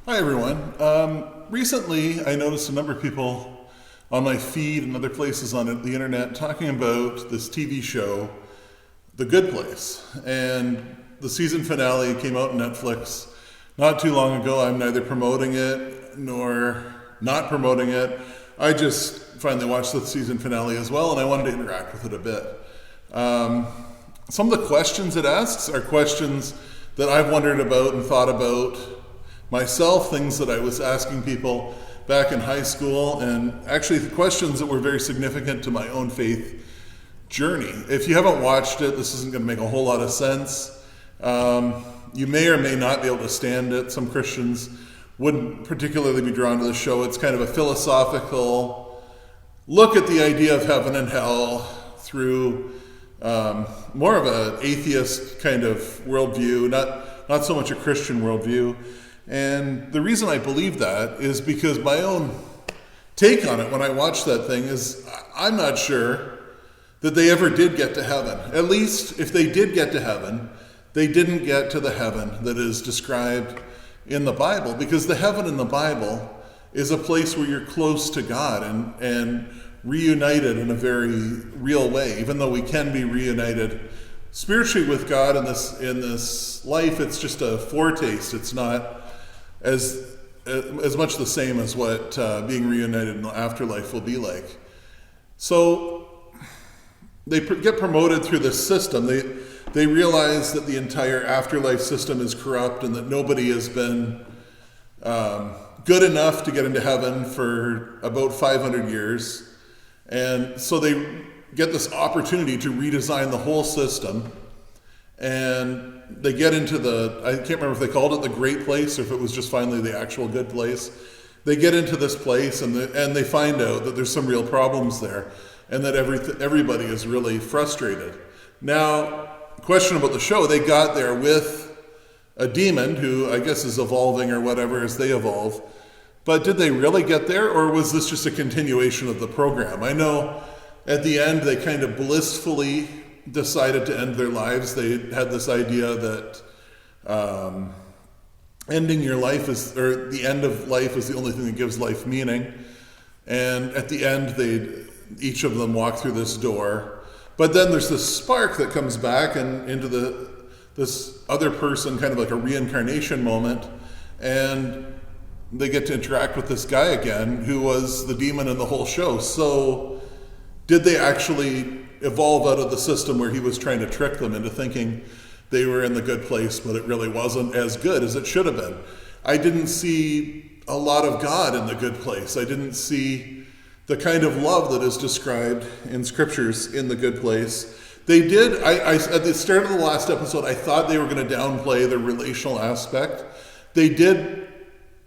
Hi, everyone. Recently, I noticed a number of people on my feed and other places on the internet talking about this TV show, The Good Place. And the season finale came out on Netflix not too long ago. I'm neither promoting it nor not promoting it. I just finally watched the season finale as well, and I wanted to interact with it a bit. Some of the questions it asks are questions that I've wondered about and thought about myself, things that I was asking people back in high school, and actually the questions that were very significant to my own faith journey. If you haven't watched it, this isn't going to make a whole lot of sense. You may or may not be able to stand it. Some Christians wouldn't particularly be drawn to the show. It's kind of a philosophical look at the idea of heaven and hell through more of an atheist kind of worldview, not so much a Christian worldview. And the reason I believe that is because my own take on it when I watched that thing is I'm not sure that they ever did get to heaven. At least if they did get to heaven, they didn't get to the heaven that is described in the Bible, because the heaven in the Bible is a place where you're close to God and reunited in a very real way. Even though we can be reunited spiritually with God in this life, it's just a foretaste. It's not as much the same as what being reunited in the afterlife will be like. So they get promoted through this system. They realize that the entire afterlife system is corrupt and that nobody has been good enough to get into heaven for about 500 years. And so they get this opportunity to redesign the whole system. And they get into I can't remember if they called it the great place or if it was just finally the actual good place. They get into this place and they find out that there's some real problems there and that everybody is really frustrated. Now, question about the show, they got there with a demon who I guess is evolving or whatever as they evolve. But did they really get there, or was this just a continuation of the program? I know at the end they kind of blissfully decided to end their lives. They had this idea that ending your life or the end of life is the only thing that gives life meaning. And at the end, each of them walk through this door. But then there's this spark that comes back and into this other person, kind of like a reincarnation moment, and they get to interact with this guy again, who was the demon in the whole show. So did they actually evolve out of the system where he was trying to trick them into thinking they were in the good place, but it really wasn't as good as it should have been? I didn't see a lot of God in the good place. I didn't see the kind of love that is described in scriptures in the good place. They did, I at the start of the last episode, I thought they were going to downplay the relational aspect. They did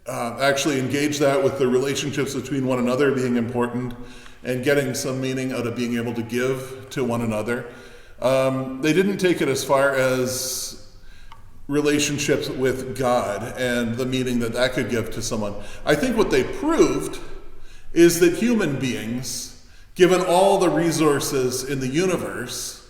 actually engage that with the relationships between one another being important and getting some meaning out of being able to give to one another. They didn't take it as far as relationships with God and the meaning that could give to someone. I think what they proved is that human beings, given all the resources in the universe,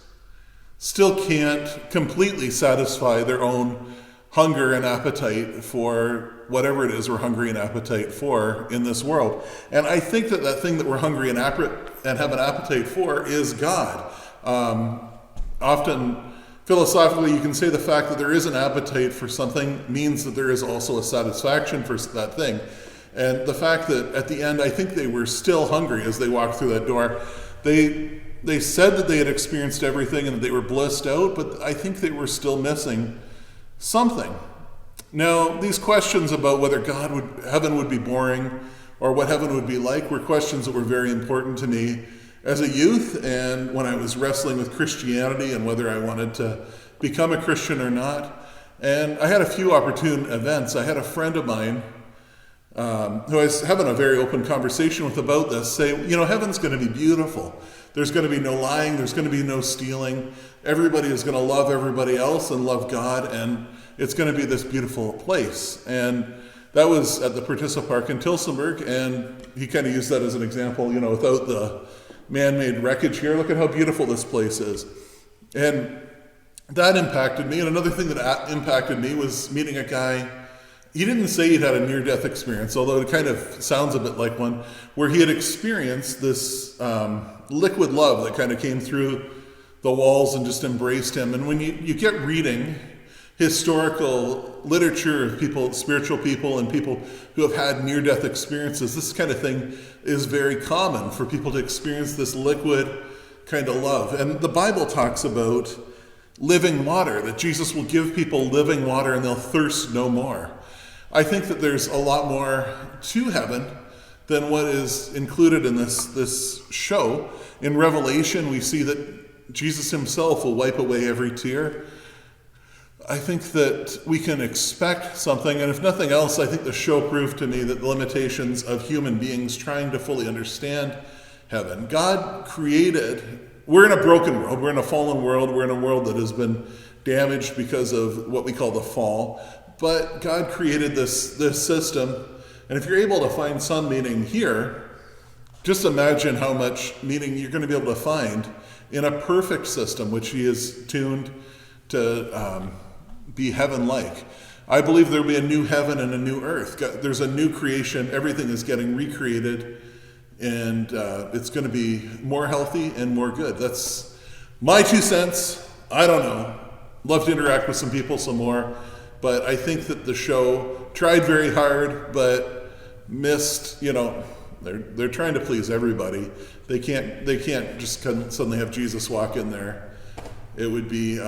still can't completely satisfy their own hunger and appetite for whatever it is we're hungry and appetite for in this world. And I think that thing that we're hungry and have an appetite for is God. Often, philosophically, you can say the fact that there is an appetite for something means that there is also a satisfaction for that thing. And the fact that at the end, I think they were still hungry as they walked through that door. They said that they had experienced everything and that they were blissed out, but I think they were still missing something. Now, these questions about whether heaven would be boring or what heaven would be like were questions that were very important to me as a youth and when I was wrestling with Christianity and whether I wanted to become a Christian or not. And I had a few opportune events. I had a friend of mine who I was having a very open conversation with about this say, heaven's going to be beautiful. There's going to be no lying. There's going to be no stealing. Everybody is going to love everybody else and love God, and it's going to be this beautiful place. And that was at the Pertissa Park in Tilsonburg, and he kind of used that as an example, without the man-made wreckage here. Look at how beautiful this place is. And that impacted me. And another thing that impacted me was meeting a guy he didn't say he'd had a near-death experience, although it kind of sounds a bit like one, where he had experienced this liquid love that kind of came through the walls and just embraced him. And when you get reading historical literature of people, spiritual people, and people who have had near-death experiences, this kind of thing is very common for people to experience this liquid kind of love. And the Bible talks about living water, that Jesus will give people living water and they'll thirst no more. I think that there's a lot more to heaven than what is included in this show. In Revelation, we see that Jesus himself will wipe away every tear. I think that we can expect something, and if nothing else, I think the show proved to me that the limitations of human beings trying to fully understand heaven. God created, we're in a broken world, we're in a fallen world, we're in a world that has been damaged because of what we call the fall, but God created this system, and if you're able to find some meaning here, just imagine how much meaning you're going to be able to find in a perfect system, which he has tuned to be heaven-like. I believe there'll be a new heaven and a new earth. There's a new creation. Everything is getting recreated, and it's going to be more healthy and more good. That's my 2 cents. I don't know. Love to interact with some people some more, but I think that the show tried very hard, but missed. They're trying to please everybody. They can't just suddenly have Jesus walk in there. It would be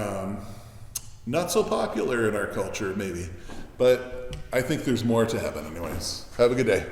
not so popular in our culture, maybe. But I think there's more to heaven anyways. Have a good day.